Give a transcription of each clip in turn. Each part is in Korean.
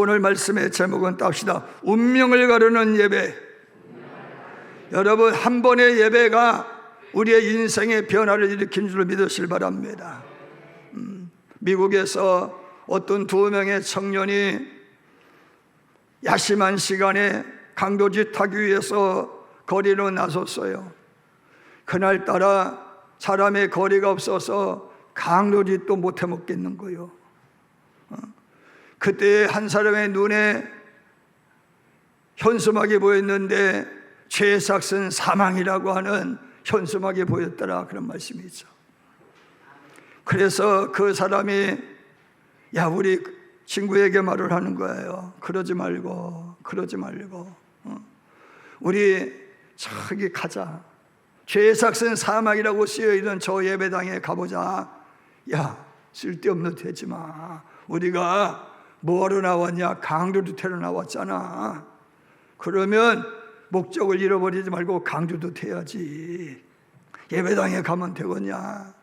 오늘 말씀의 제목은 땁시다. 운명을 가르는 예배. 여러분, 한 번의 예배가 우리의 인생의 변화를 일으킨 줄 믿으실 바랍니다. 미국에서 어떤 2명의 청년이 야심한 시간에 강도짓 하기 위해서 거리로 나섰어요. 그날따라 사람의 거리가 없어서 강도짓도 못해 먹겠는 거예요. 그때 한 사람의 눈에 현수막이 보였는데 죄삭은 사망이라고 하는 현수막이 보였더라, 그런 말씀이 있죠. 그래서 그 사람이 우리 친구에게 말을 하는 거예요. 그러지 말고 우리 저기 가자. 죄삭은 사망이라고 쓰여있는 저 예배당에 가보자. 쓸데없는 데지 마. 우리가 뭐하러 나왔냐? 강도도 태러 나왔잖아. 그러면 목적을 잃어버리지 말고 강도도 태야지. 예배당에 가면 되겠냐?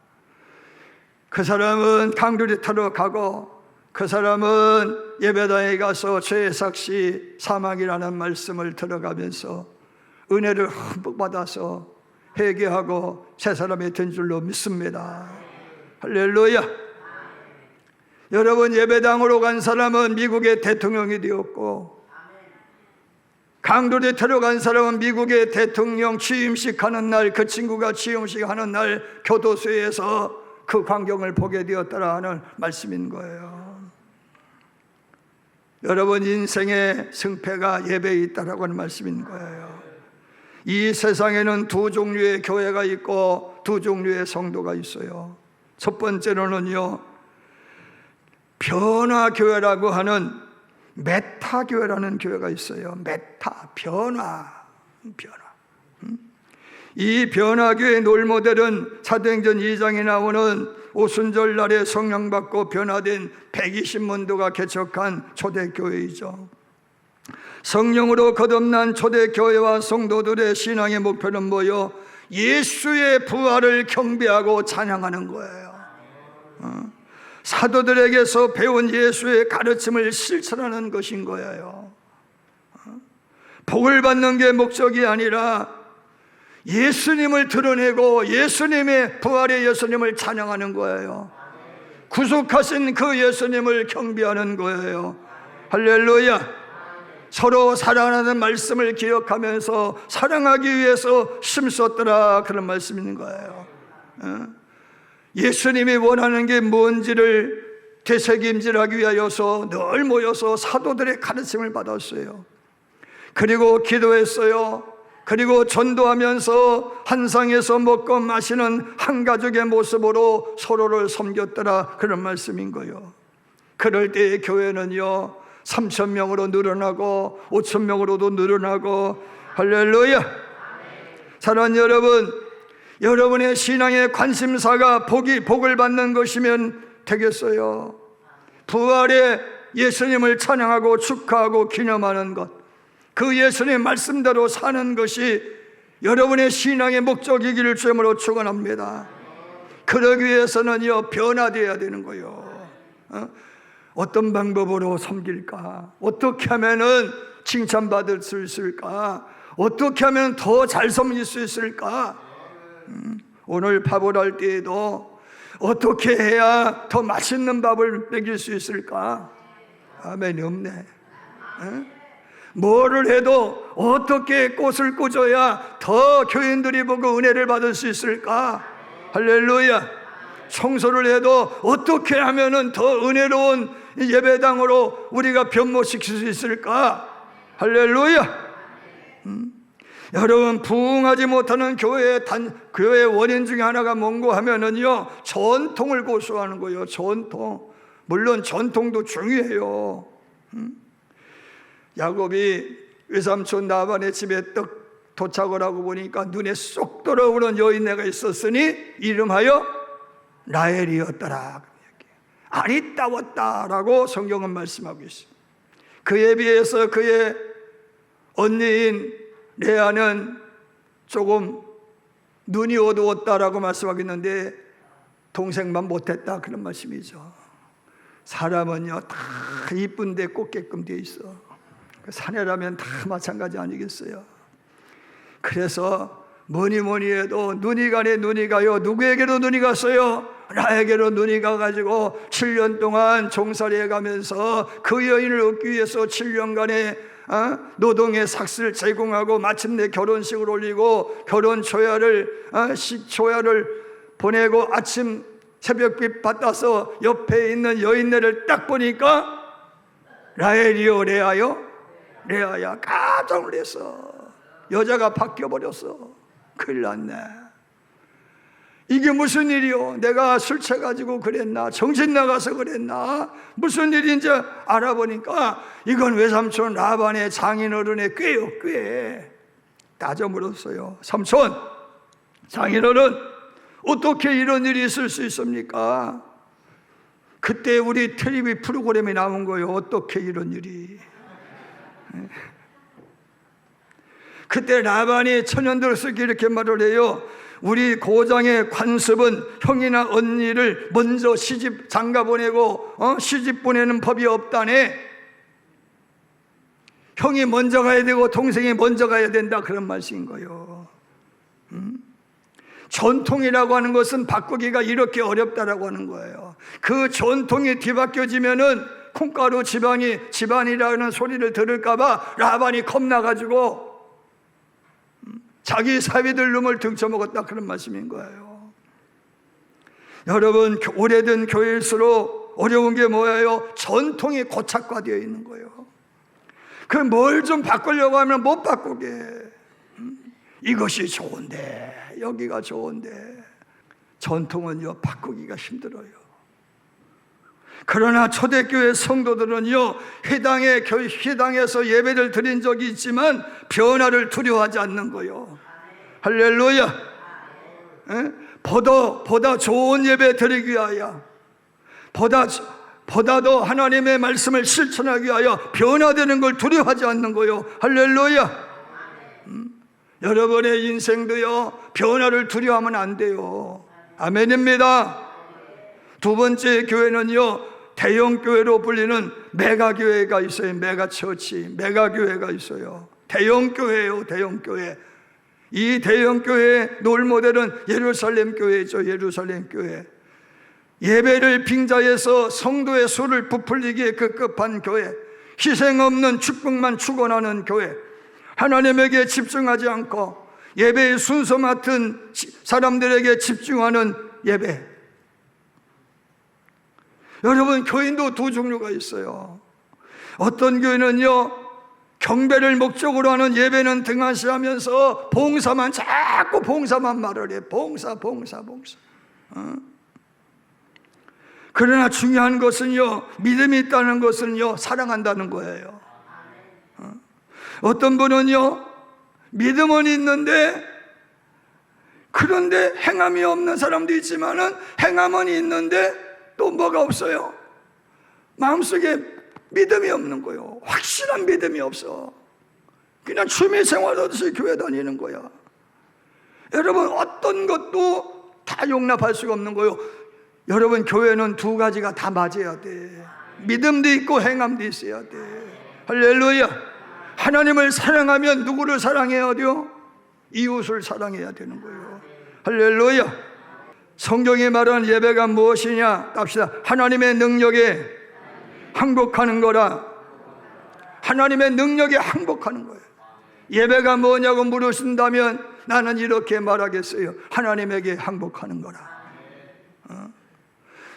그 사람은 강도를 타러 가고, 그 사람은 예배당에 가서 죄삭시 사망이라는 말씀을 들어가면서 은혜를 흠뻑 받아서 회개하고 새 사람이 된 줄로 믿습니다. 할렐루야. 여러분, 예배당으로 간 사람은 미국의 대통령이 되었고, 강도에 들어간 사람은 미국의 대통령 취임식 하는 날, 그 친구가 취임식 하는 날 교도소에서 그 광경을 보게 되었더라 하는 말씀인 거예요. 여러분, 인생의 승패가 예배에 있다라고 하는 말씀인 거예요. 이 세상에는 2 종류의 교회가 있고 2 종류의 성도가 있어요. 첫 번째로는요, 변화교회라고 하는 메타교회라는 교회가 있어요. 변화. 이 변화교회의 롤모델은 사도행전 2장에 나오는 오순절 날에 성령 받고 변화된 120문도가 개척한 초대교회이죠. 성령으로 거듭난 초대교회와 성도들의 신앙의 목표는 뭐요? 예수의 부활을 경배하고 찬양하는 거예요. 사도들에게서 배운 예수의 가르침을 실천하는 것인 거예요. 복을 받는 게 목적이 아니라 예수님을 드러내고 예수님의 부활의 예수님을 찬양하는 거예요. 구속하신 그 예수님을 경배하는 거예요. 할렐루야. 서로 사랑하는 말씀을 기억하면서 사랑하기 위해서 힘썼더라, 그런 말씀이 있는 거예요. 예수님이 원하는 게 뭔지를 되새김질하기 위하여서 늘 모여서 사도들의 가르침을 받았어요. 그리고 기도했어요. 그리고 전도하면서 한 상에서 먹고 마시는 한 가족의 모습으로 서로를 섬겼더라, 그런 말씀인 거예요. 그럴 때의 교회는요 3,000명으로 늘어나고 5,000명으로도 늘어나고. 할렐루야. 사랑하는 여러분, 여러분의 신앙의 관심사가 복을 받는 것이면 되겠어요. 부활의 예수님을 찬양하고 축하하고 기념하는 것, 그 예수님 말씀대로 사는 것이 여러분의 신앙의 목적이기를 주님으로 축원합니다. 그러기 위해서는요 변화되어야 되는 거예요. 어떤 방법으로 섬길까? 어떻게 하면은 칭찬받을 수 있을까? 어떻게 하면 더 잘 섬길 수 있을까? 오늘 밥을 할 때에도 어떻게 해야 더 맛있는 밥을 먹일 수 있을까? 아멘이 없네. 뭐를 해도 어떻게 꽃을 꽂아야 더 교인들이 보고 은혜를 받을 수 있을까? 할렐루야. 청소를 해도 어떻게 하면은 더 은혜로운 예배당으로 우리가 변모시킬 수 있을까? 할렐루야. 여러분, 부흥하지 못하는 교회의 원인 중에 하나가 뭔고 하면은요 전통을 고수하는 거예요. 전통. 물론 전통도 중요해요. 야곱이 외삼촌 라반의 집에 떡 도착을 하고 보니까 눈에 쏙 들어오는 여인네가 있었으니 이름하여 라헬이었더라. 아리따웠다라고 성경은 말씀하고 있습니다. 그에 비해서 그의 언니인 레아는 조금 눈이 어두웠다라고 말씀하고 있는데 동생만 못했다, 그런 말씀이죠. 사람은요 다 이쁜데 꽂게끔 돼 있어. 사내라면 다 마찬가지 아니겠어요? 그래서 뭐니 해도 눈이 가네 눈이 가요. 누구에게로 눈이 갔어요? 나에게로 눈이 가가지고 7년 동안 종살이 해가면서 그 여인을 얻기 위해서 7년간의 노동의 삭스를 제공하고 마침내 결혼식을 올리고 결혼 초야를 보내고 아침 새벽빛 받아서 옆에 있는 여인네를 딱 보니까 라헬이요 레아요? 레아야. 깜짝 놀랐어. 여자가 바뀌어버렸어. 큰일 났네. 이게 무슨 일이요? 내가 술 취해가지고 그랬나? 정신 나가서 그랬나? 무슨 일인지 알아보니까 이건 외삼촌 라반의 장인어른의 꾀요, 꾀. 따져 물었어요. 삼촌, 장인어른, 어떻게 이런 일이 있을 수 있습니까? 그때 우리 텔레비 프로그램이 나온 거예요. 어떻게 이런 일이. 그때 라반이 천연들어서 이렇게 말을 해요. 우리 고장의 관습은 형이나 언니를 먼저 시집 장가 보내고 시집 보내는 법이 없다네. 형이 먼저 가야 되고 동생이 먼저 가야 된다, 그런 말씀인 거예요. 전통이라고 하는 것은 바꾸기가 이렇게 어렵다라고 하는 거예요. 그 전통이 뒤바뀌어지면은 콩가루 집안이라는 소리를 들을까봐 라반이 겁나가지고 자기 사위들 놈을 등쳐먹었다, 그런 말씀인 거예요. 여러분, 오래된 교회일수록 어려운 게 뭐예요? 전통이 고착화되어 있는 거예요. 그 뭘 좀 바꾸려고 하면 못 바꾸게. 이것이 좋은데, 여기가 좋은데. 전통은요 바꾸기가 힘들어요. 그러나 초대교회 성도들은요 회당에서 예배를 드린 적이 있지만 변화를 두려워하지 않는 거예요. 할렐루야. 보다 좋은 예배 드리기 위하여, 보다도 하나님의 말씀을 실천하기 위하여 변화되는 걸 두려워하지 않는 거예요. 할렐루야. 여러분의 인생도요 변화를 두려워하면 안 돼요. 아멘입니다. 두 번째 교회는요 대형교회로 불리는 메가교회가 있어요. 메가처치, 메가교회가 있어요. 대형교회예요. 대형교회. 이 대형교회의 롤모델은 예루살렘 교회죠. 예루살렘 교회. 예배를 빙자해서 성도의 수를 부풀리기에 급급한 교회, 희생 없는 축복만 축원하는 교회, 하나님에게 집중하지 않고 예배의 순서 맡은 사람들에게 집중하는 예배. 여러분, 교인도 두 종류가 있어요. 어떤 교회는요 경배를 목적으로 하는 예배는 등한시하면서 자꾸 봉사만 말을 해. 봉사. 그러나 중요한 것은요 믿음이 있다는 것은요 사랑한다는 거예요. 어떤 분은요 믿음은 있는데 그런데 행함이 없는 사람도 있지만은 행함은 있는데 또 뭐가 없어요? 마음속에 믿음이 없는 거예요. 확실한 믿음이 없어. 그냥 취미 생활하듯이 교회 다니는 거야. 여러분, 어떤 것도 다 용납할 수가 없는 거예요. 여러분, 교회는 두 가지가 다 맞아야 돼. 믿음도 있고 행함도 있어야 돼. 할렐루야. 하나님을 사랑하면 누구를 사랑해야 돼요? 이웃을 사랑해야 되는 거예요. 할렐루야. 성경이 말하는 예배가 무엇이냐? 갑시다. 하나님의 능력에 항복하는 거라. 하나님의 능력에 항복하는 거예요. 예배가 뭐냐고 물으신다면 나는 이렇게 말하겠어요. 하나님에게 항복하는 거라.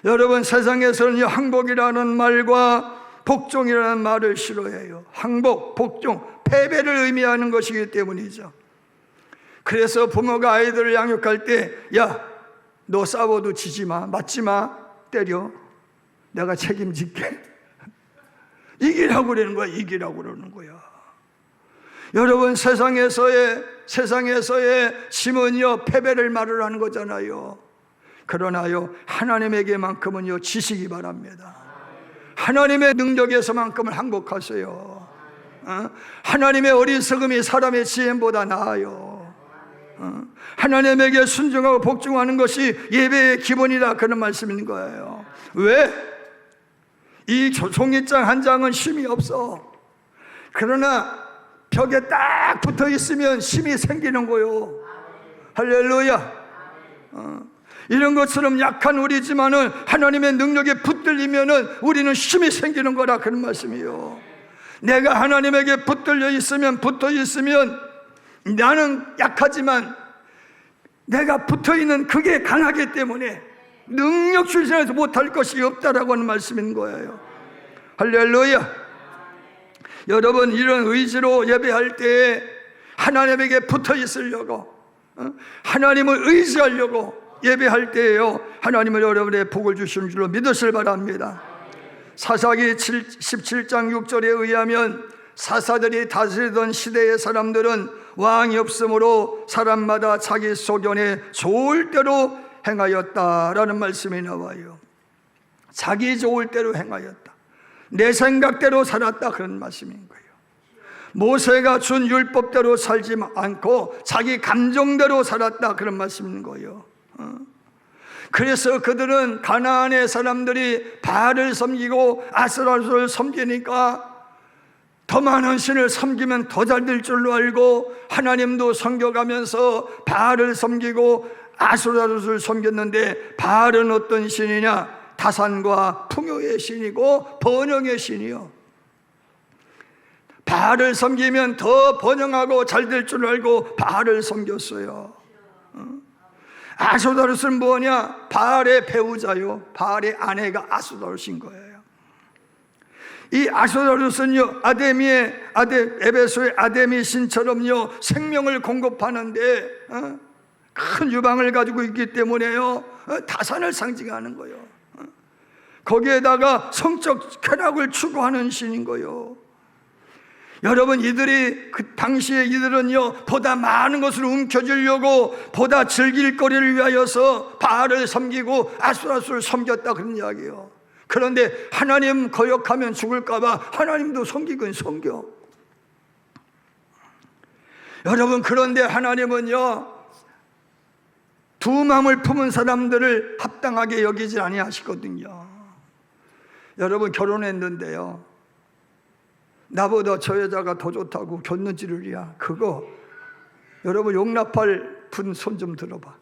여러분, 세상에서는 항복이라는 말과 복종이라는 말을 싫어해요. 항복, 복종, 패배를 의미하는 것이기 때문이죠. 그래서 부모가 아이들을 양육할 때, 야, 너 싸워도 지지 마, 맞지 마, 때려, 내가 책임질게. 이기라고 그러는 거야. 이기라고 그러는 거야. 여러분, 세상에서의 힘은요 패배를 말을 하는 거잖아요. 그러나요 하나님에게만큼은요 지시기 바랍니다. 하나님의 능력에서만큼은 항복하세요. 하나님의 어리석음이 사람의 지혜보다 나아요. 하나님에게 순종하고 복종하는 것이 예배의 기본이다, 그런 말씀인 거예요. 왜? 이 종이장 한 장은 힘이 없어. 그러나 벽에 딱 붙어 있으면 힘이 생기는 거요. 할렐루야. 이런 것처럼 약한 우리지만은 하나님의 능력에 붙들리면은 우리는 힘이 생기는 거라, 그런 말씀이요. 내가 하나님에게 붙들려 있으면, 붙어 있으면, 나는 약하지만 내가 붙어 있는 그게 강하기 때문에 능력 출신에서 못할 것이 없다라고 하는 말씀인 거예요. 할렐루야. 여러분, 이런 의지로 예배할 때 하나님에게 붙어 있으려고, 하나님을 의지하려고 예배할 때에요, 하나님은 여러분의 복을 주시는 줄로 믿으실 바랍니다. 사사기 17장 6절에 의하면 사사들이 다스리던 시대의 사람들은 왕이 없으므로 사람마다 자기 소견에 좋을 대로 행하였다라는 말씀이 나와요. 자기 좋을 대로 행하였다, 내 생각대로 살았다, 그런 말씀인 거예요. 모세가 준 율법대로 살지 않고 자기 감정대로 살았다, 그런 말씀인 거예요. 그래서 그들은 가나안의 사람들이 바알을 섬기고 아스라를 섬기니까 더 많은 신을 섬기면 더 잘 될 줄로 알고 하나님도 섬겨가면서 바알을 섬기고 아스라를 섬겼는데, 바알은 어떤 신이냐? 다산과 풍요의 신이고 번영의 신이요. 바알을 섬기면 더 번영하고 잘 될 줄 알고 바알을 섬겼어요. 아스도롯은 뭐냐? 바알의 배우자요, 바알의 아내가 아스도롯인 거예요. 이 아스도롯은요, 에베소의 아데미 신처럼요, 생명을 공급하는데 큰 유방을 가지고 있기 때문에요, 다산을 상징하는 거예요. 거기에다가 성적 쾌락을 추구하는 신인 거예요. 여러분, 이들이 그 당시에 이들은요, 보다 많은 것을 움켜쥐려고 보다 즐길 거리를 위하여서 바알을 섬기고 아스라스를 섬겼다, 그런 이야기예요. 그런데 하나님 거역하면 죽을까봐 하나님도 섬기긴 섬겨. 여러분, 그런데 하나님은요, 두 마음을 품은 사람들을 합당하게 여기지 아니하시거든요. 여러분, 결혼했는데요, 나보다 저 여자가 더 좋다고 겼는지를이야, 그거 여러분 용납할 분 손 좀 들어봐.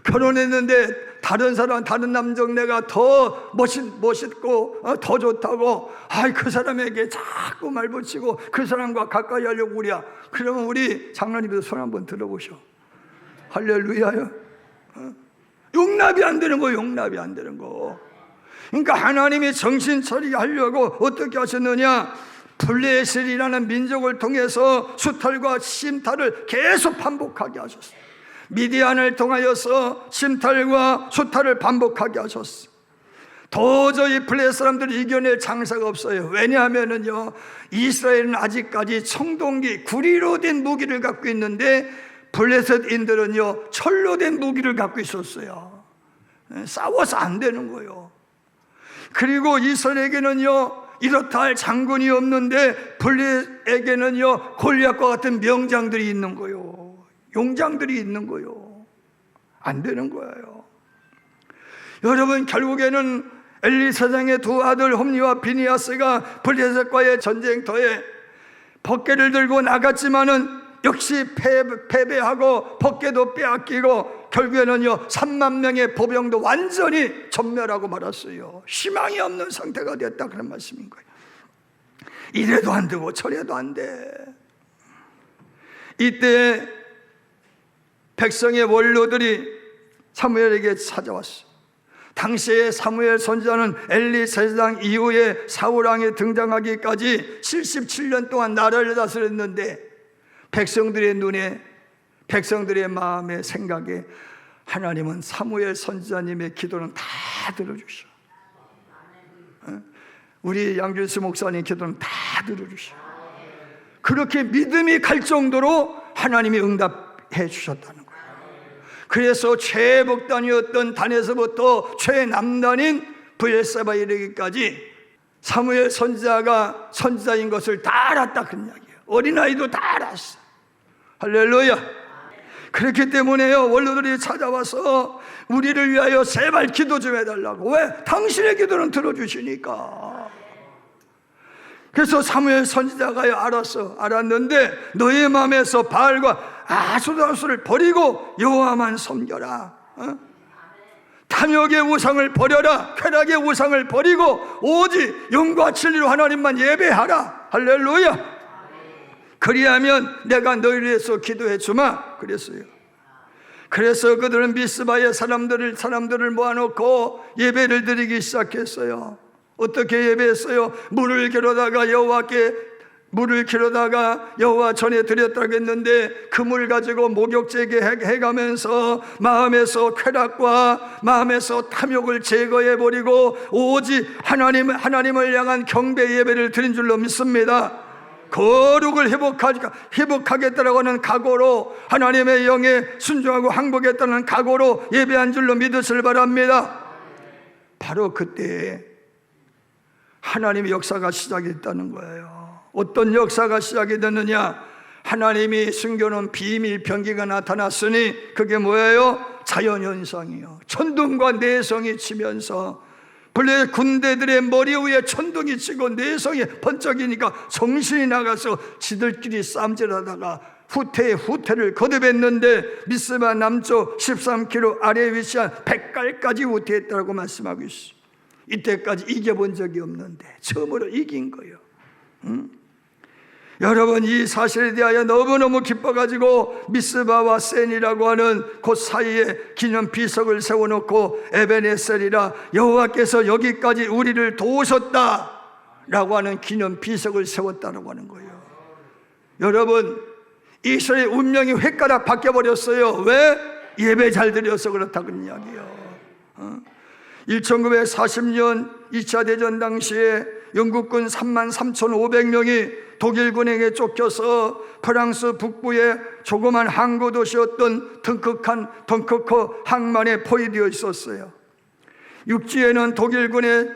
결혼했는데 다른 사람, 다른 남정네가 더 멋있고 더 좋다고, 그 사람에게 자꾸 말 붙이고 그 사람과 가까이 하려고 그래. 그러면 우리 장로님도 손 한번 들어보셔. 할렐루야요. 용납이 안 되는 거, 용납이 안 되는 거. 그러니까 하나님이 정신 차리게 하려고 어떻게 하셨느냐? 블레셋이라는 민족을 통해서 수탈과 심탈을 계속 반복하게 하셨어요. 미디안을 통하여서 심탈과 수탈을 반복하게 하셨어요. 도저히 블레셋 사람들이 이겨낼 장사가 없어요. 왜냐하면요, 이스라엘은 아직까지 청동기, 구리로 된 무기를 갖고 있는데 블레셋인들은요, 철로 된 무기를 갖고 있었어요. 싸워서 안 되는 거예요. 그리고 이스라엘에게는요, 이렇다 할 장군이 없는데 블레셋에게는요, 골리앗과 같은 명장들이 있는 거예요. 용장들이 있는 거예요. 안 되는 거예요. 여러분, 결국에는 엘리 사장의 두 아들 홈리와 비니아스가 블레셋과의 전쟁터에 벗개를 들고 나갔지만은 역시 패배하고 벗개도 빼앗기고 결국에는요, 3만 명의 보병도 완전히 전멸하고 말았어요. 희망이 없는 상태가 됐다, 그런 말씀인 거예요. 이래도 안 되고 저래도 안 돼. 이때 백성의 원로들이 사무엘에게 찾아왔어요. 당시에 사무엘 선지자는 엘리 제사장 이후에 사울왕이 등장하기까지 77년 동안 나라를 다스렸는데, 백성들의 눈에, 백성들의 마음에, 생각에 하나님은 사무엘 선지자님의 기도는 다 들어주셔. 우리 양준수 목사님 기도는 다 들어주셔. 그렇게 믿음이 갈 정도로 하나님이 응답해 주셨다는 거예요. 그래서 최북단이었던 단에서부터 최남단인 브엘세바에 이르기까지 사무엘 선지자가 선지자인 것을 다 알았다, 그런 이야기예요. 어린아이도 다 알았어. 할렐루야. 그렇기 때문에요, 원로들이 찾아와서 우리를 위하여 제발 기도 좀 해달라고. 왜? 당신의 기도는 들어주시니까. 그래서 사무엘 선지자가 알았는데 너의 마음에서 바알과 아수라수를 버리고 여호와만 섬겨라. 탐욕의 우상을 버려라. 쾌락의 우상을 버리고 오직 영과 진리로 하나님만 예배하라. 할렐루야. 그리하면 내가 너희를 위해서 기도해 주마 그랬어요. 그래서 그들은 미스바의 사람들을 모아놓고 예배를 드리기 시작했어요. 어떻게 예배했어요? 물을 기르다가 여호와 전에 드렸다고 했는데 그 물 가지고 목욕제게 해가면서 마음에서 쾌락과 마음에서 탐욕을 제거해버리고 오직 하나님을 향한 경배 예배를 드린 줄로 믿습니다. 거룩을 회복하겠다라고 하는 각오로, 하나님의 영에 순종하고 항복했다는 각오로 예배한 줄로 믿으시길 바랍니다. 바로 그때 하나님의 역사가 시작했다는 거예요. 어떤 역사가 시작이 됐느냐? 하나님이 숨겨놓은 비밀 병기가 나타났으니 그게 뭐예요? 자연현상이요. 천둥과 내성이 치면서, 본래 군대들의 머리 위에 천둥이 치고 내성이 번쩍이니까 정신이 나가서 지들끼리 쌈질하다가 후퇴를 거듭했는데 미스바 남쪽 13km 아래에 위치한 백갈까지 후퇴했다고 말씀하고 있어요. 이때까지 이겨본 적이 없는데 처음으로 이긴 거예요. 여러분, 이 사실에 대하여 너무너무 기뻐가지고 미스바와 센이라고 하는 곳 사이에 기념 비석을 세워놓고 에베네셀이라, 여호와께서 여기까지 우리를 도우셨다 라고 하는 기념 비석을 세웠다라고 하는 거예요. 여러분, 이스라엘 운명이 획가닥 바뀌어버렸어요. 왜? 예배 잘 드려서 그렇다고 이야기해요. 1940년 2차 대전 당시에 영국군 33,500명이 독일군에게 쫓겨서 프랑스 북부의 조그만 항구 도시였던 덩커크 항만에 포위되어 있었어요. 육지에는 독일군의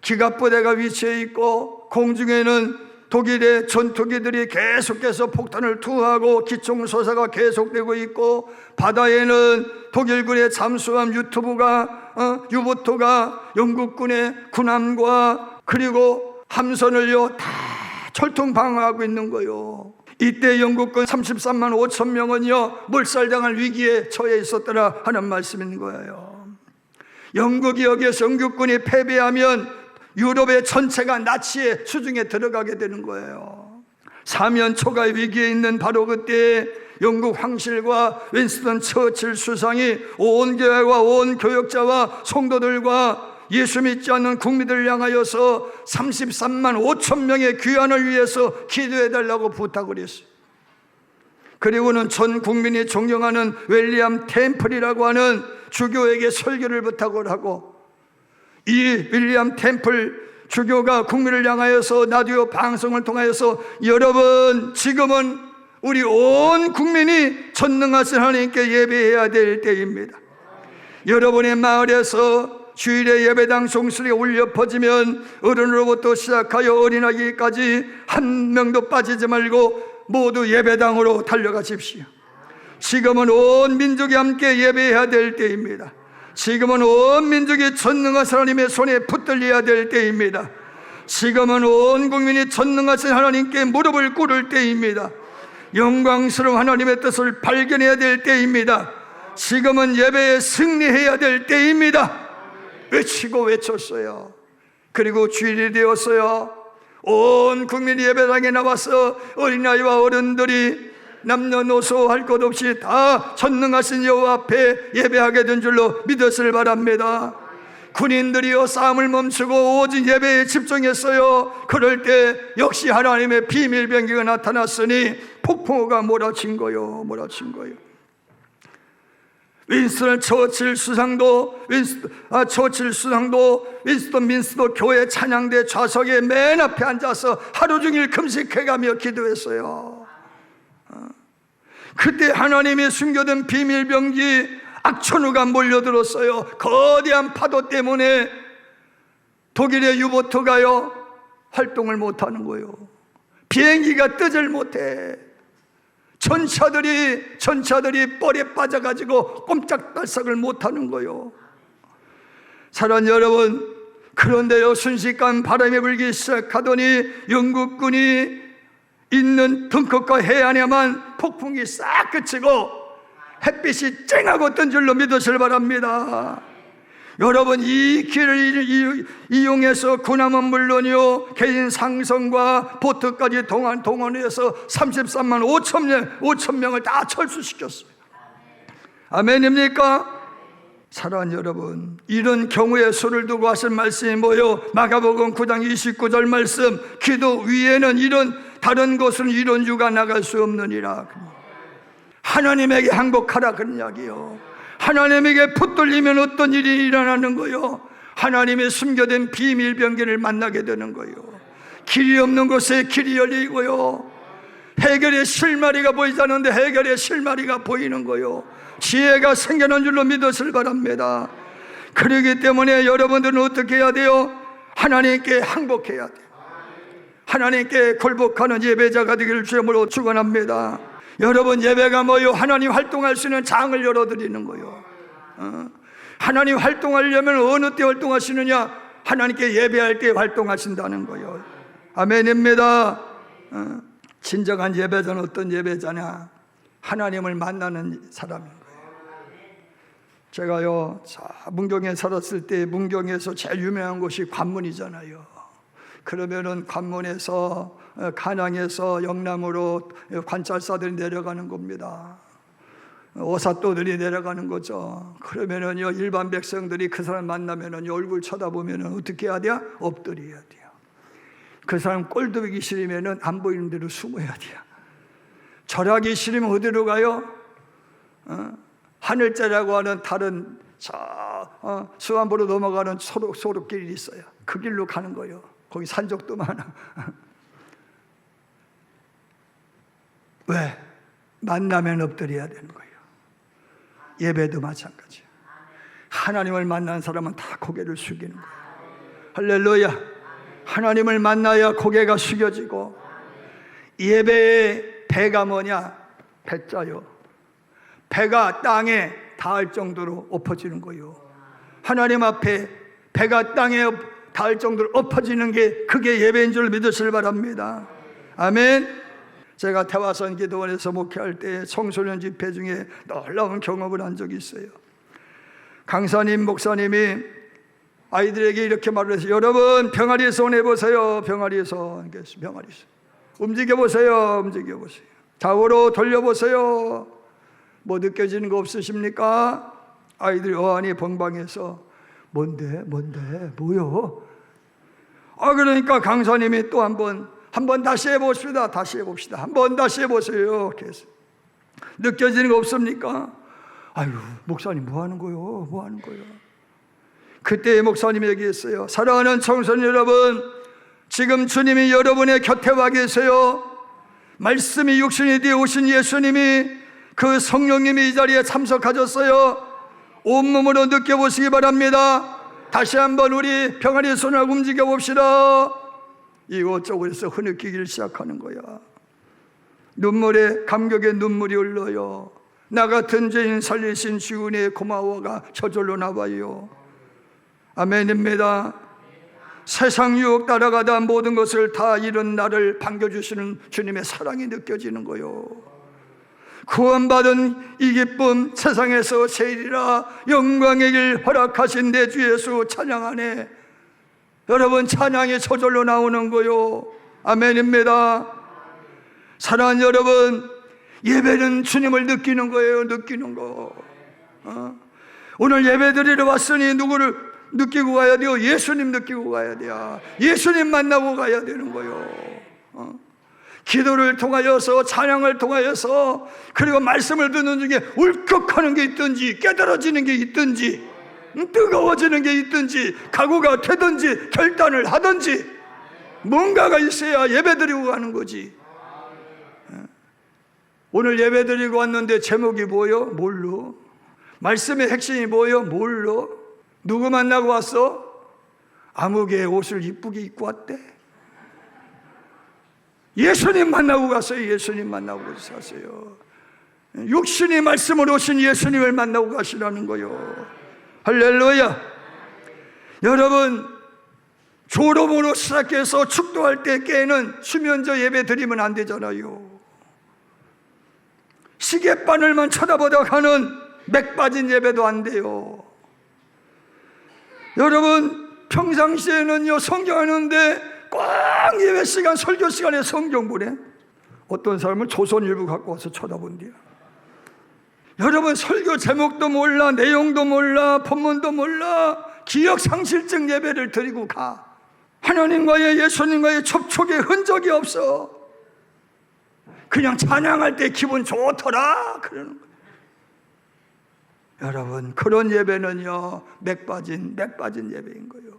기갑부대가 위치해 있고 공중에는 독일의 전투기들이 계속해서 폭탄을 투하하고 기총소사가 계속되고 있고, 바다에는 독일군의 잠수함 유보트가 영국군의 군함과 그리고 함선을요 다 철통 방어하고 있는 거예요. 이때 영국군 33만 5천 명은요 몰살당할 위기에 처해 있었더라 하는 말씀인 거예요. 영국이 여기에서 영국군이 패배하면 유럽의 전체가 나치의 수중에 들어가게 되는 거예요. 사면 초가의 위기에 있는 바로 그때 영국 황실과 윈스턴 처칠 수상이 온 교회와 온 교역자와 성도들과 예수 믿지 않는 국민들을 향하여서 33만 5천 명의 귀환을 위해서 기도해달라고 부탁을 했어요. 그리고는 전 국민이 존경하는 윌리엄 템플이라고 하는 주교에게 설교를 부탁을 하고, 이 윌리엄 템플 주교가 국민을 향하여서 라디오 방송을 통하여서, 여러분, 지금은 우리 온 국민이 전능하신 하나님께 예배해야 될 때입니다. 여러분의 마을에서 주일에 예배당 종소리가 울려 퍼지면 어른으로부터 시작하여 어린아이까지 한 명도 빠지지 말고 모두 예배당으로 달려가십시오. 지금은 온 민족이 함께 예배해야 될 때입니다. 지금은 온 민족이 전능하신 하나님의 손에 붙들려야 될 때입니다. 지금은 온 국민이 전능하신 하나님께 무릎을 꿇을 때입니다. 영광스러운 하나님의 뜻을 발견해야 될 때입니다. 지금은 예배에 승리해야 될 때입니다. 외쳤어요. 그리고 주일이 되었어요. 온 국민이 예배당에 나와서 어린아이와 어른들이 남녀노소 할 것 없이 다 전능하신 여호와 앞에 예배하게 된 줄로 믿으시길 바랍니다. 군인들이요 싸움을 멈추고 오직 예배에 집중했어요. 그럴 때 역시 하나님의 비밀 병기가 나타났으니 폭풍우가 몰아친 거요. 윈스턴 처칠 수상도 윈스턴 민스터 교회 찬양대 좌석에 맨 앞에 앉아서 하루 종일 금식해가며 기도했어요. 그때 하나님이 숨겨둔 비밀병기 악천후가 몰려들었어요. 거대한 파도 때문에 독일의 유보트가요 활동을 못하는 거예요. 비행기가 뜨질 못해. 전차들이 뻘에 빠져가지고 꼼짝달싹을 못하는 거요. 사랑하는 여러분, 그런데요, 순식간 바람이 불기 시작하더니 영국군이 있는 덩커과 해안에만 폭풍이 싹 그치고 햇빛이 쨍하고 뜬 줄로 믿으시길 바랍니다. 여러분, 이 길을 이용해서 군함은 물론이요, 개인 상선과 보트까지 동원해서 33만 5천 명을 다 철수시켰어요. 아멘입니까? 사랑하는 여러분, 이런 경우에 수를 두고 하신 말씀이 뭐요? 마가복음 9장 29절 말씀, 기도 위에는 이런 다른 것은 이런 유가 나갈 수 없느니라. 하나님에게 항복하라 그런 이야기요. 하나님에게 붙들리면 어떤 일이 일어나는 거요? 하나님의 숨겨진 비밀 병기를 만나게 되는 거요. 길이 없는 곳에 길이 열리고요, 해결의 실마리가 보이지 않는데 해결의 실마리가 보이는 거요. 지혜가 생겨난 줄로 믿으시길 바랍니다. 그렇기 때문에 여러분들은 어떻게 해야 돼요? 하나님께 항복해야 돼요. 하나님께 굴복하는 예배자가 되기를 주님으로 축원합니다. 여러분, 예배가 뭐요? 하나님 활동할 수 있는 장을 열어드리는 거요. 하나님 활동하려면 어느 때 활동하시느냐? 하나님께 예배할 때 활동하신다는 거요. 아멘입니다. 진정한 예배자는 어떤 예배자냐? 하나님을 만나는 사람인 거예요. 제가요, 문경에 살았을 때 문경에서 제일 유명한 곳이 관문이잖아요. 그러면은 관문에서 간양에서 영남으로 관찰사들이 내려가는 겁니다. 오사또들이 내려가는 거죠. 그러면은요, 일반 백성들이 그 사람 만나면은 얼굴 쳐다보면은 어떻게 해야 돼요? 엎드려야 돼요. 그 사람 꼴보기 싫으면은 안 보이는 대로 숨어야 돼요. 절하기 싫으면 어디로 가요? 하늘자라고 하는 다른 수안보로 넘어가는 소록길이 있어요. 그 길로 가는 거예요. 거기 산적도 많아. 왜? 만나면 엎드려야 되는 거예요. 예배도 마찬가지예요. 하나님을 만난 사람은 다 고개를 숙이는 거예요. 할렐루야. 하나님을 만나야 고개가 숙여지고, 예배의 배가 뭐냐? 배자요. 배가 땅에 닿을 정도로 엎어지는 거예요. 하나님 앞에 배가 땅에 닿을 정도로 엎어지는 게 그게 예배인 줄 믿으시길 바랍니다. 아멘. 제가 태화선 기도원에서 목회할 때 청소년 집회 중에 놀라운 경험을 한 적이 있어요. 강사님, 목사님이 아이들에게 이렇게 말을 했어요. 여러분, 병아리에 손 해보세요. 병아리에 손. 움직여보세요. 움직여보세요. 좌우로 돌려보세요. 뭐 느껴지는 거 없으십니까? 아이들이 어안이 벙벙해서 뭔데? 뭐요? 그러니까 강사님이 또 한 번 다시 해봅시다. 한번 다시 해보세요. 이렇게 해서 느껴지는 거 없습니까? 아유, 목사님 뭐 하는 거요? 그때 목사님이 얘기했어요. 사랑하는 청소년 여러분, 지금 주님이 여러분의 곁에 와 계세요. 말씀이 육신이 되어 오신 예수님이, 그 성령님이 이 자리에 참석하셨어요. 온몸으로 느껴보시기 바랍니다. 다시 한번 우리 병아리 손을 움직여 봅시다. 이곳저곳에서 흐느끼기 시작하는 거야. 눈물에, 감격의 눈물이 흘러요. 나 같은 죄인 살리신 주님의 고마워가 저절로 나와요. 아멘입니다. 세상 유혹 따라가다 모든 것을 다 잃은 나를 반겨주시는 주님의 사랑이 느껴지는 거요. 구원받은 이 기쁨, 세상에서 제일이라 영광의 길 허락하신 내 주 예수 찬양하네. 여러분, 찬양이 저절로 나오는 거요. 아멘입니다. 사랑하는 여러분, 예배는 주님을 느끼는 거예요. 느끼는 거. 오늘 예배 드리러 왔으니 누구를 느끼고 가야 돼요? 예수님 느끼고 가야 돼요. 예수님 만나고 가야 되는 거요. 기도를 통하여서, 찬양을 통하여서, 그리고 말씀을 듣는 중에 울컥하는 게 있든지, 깨달아지는 게 있든지, 뜨거워지는 게 있든지, 각오가 되든지, 결단을 하든지, 뭔가가 있어야 예배 드리고 가는 거지. 오늘 예배 드리고 왔는데 제목이 뭐요? 뭘로? 말씀의 핵심이 뭐요? 뭘로? 누구 만나고 왔어? 아무개 옷을 이쁘게 입고 왔대. 예수님 만나고 가세요. 예수님 만나고 가세요. 육신이 말씀으로 오신 예수님을 만나고 가시라는 거요. 할렐루야. 여러분, 졸음으로 시작해서 축도할 때 깨는 수면제 예배 드리면 안 되잖아요. 시계바늘만 쳐다보다 가는 맥 빠진 예배도 안 돼요. 여러분, 평상시에는요 성경 하는데 꼭 예배 시간, 설교 시간에 성경 보래. 어떤 사람은 조선일보 갖고 와서 쳐다본대요. 여러분, 설교 제목도 몰라, 내용도 몰라, 본문도 몰라, 기억상실증 예배를 드리고 가. 하나님과의, 예수님과의 접촉의 흔적이 없어. 그냥 찬양할 때 기분 좋더라 그러는 거예요. 여러분, 그런 예배는요 맥 빠진 예배인 거예요.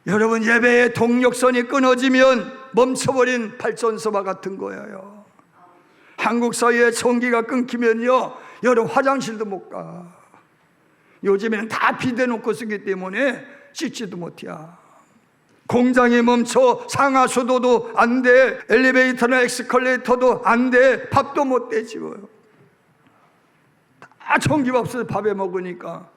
여러분, 예배의 동력선이 끊어지면 멈춰버린 발전소와 같은 거예요. 한국 사회의 전기가 끊기면요 여러분 화장실도 못 가. 요즘에는 다 비대놓고 쓰기 때문에 씻지도 못해. 공장이 멈춰 상하수도도 안 돼, 엘리베이터나 엑스컬레이터도 안 돼, 밥도 못 되지고요. 다 전기가 없어서 밥에 먹으니까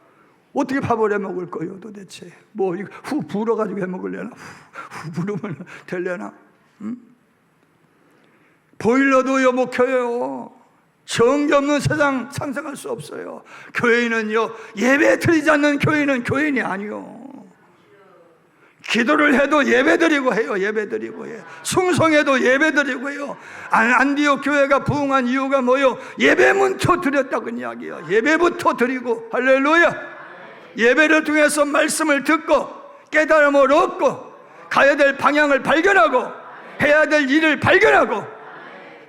어떻게 밥을 해 먹을 거예요 도대체? 뭐 이거 후 불어가지고 해 먹으려나? 후 부르면 되려나? 보일러도요 못 켜요. 전기 없는 세상 상상할 수 없어요. 교회는요 예배 드리지 않는 교회는 교인이 아니요. 기도를 해도 예배드리고 해요. 예배드리고 해요. 충성해도 예배드리고 해요. 안디옥 교회가 부흥한 이유가 뭐요? 예배부터 드렸다고 이야기해요. 예배부터 드리고. 할렐루야. 예배를 통해서 말씀을 듣고 깨달음을 얻고 가야 될 방향을 발견하고 해야 될 일을 발견하고.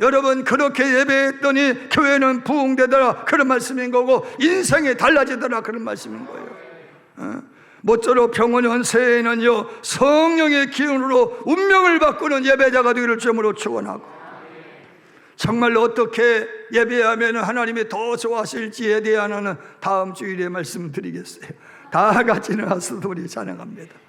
여러분, 그렇게 예배했더니 교회는 부흥되더라 그런 말씀인 거고 인생이 달라지더라 그런 말씀인 거예요. 모쪼록 병원연 새해에는요 성령의 기운으로 운명을 바꾸는 예배자가 되기를 주님으로 축원하고, 정말로 어떻게 예배하면 하나님이 더 좋아하실지에 대한 다음 주일에 말씀드리겠어요. 다 같이 나와서 우리 찬양합니다.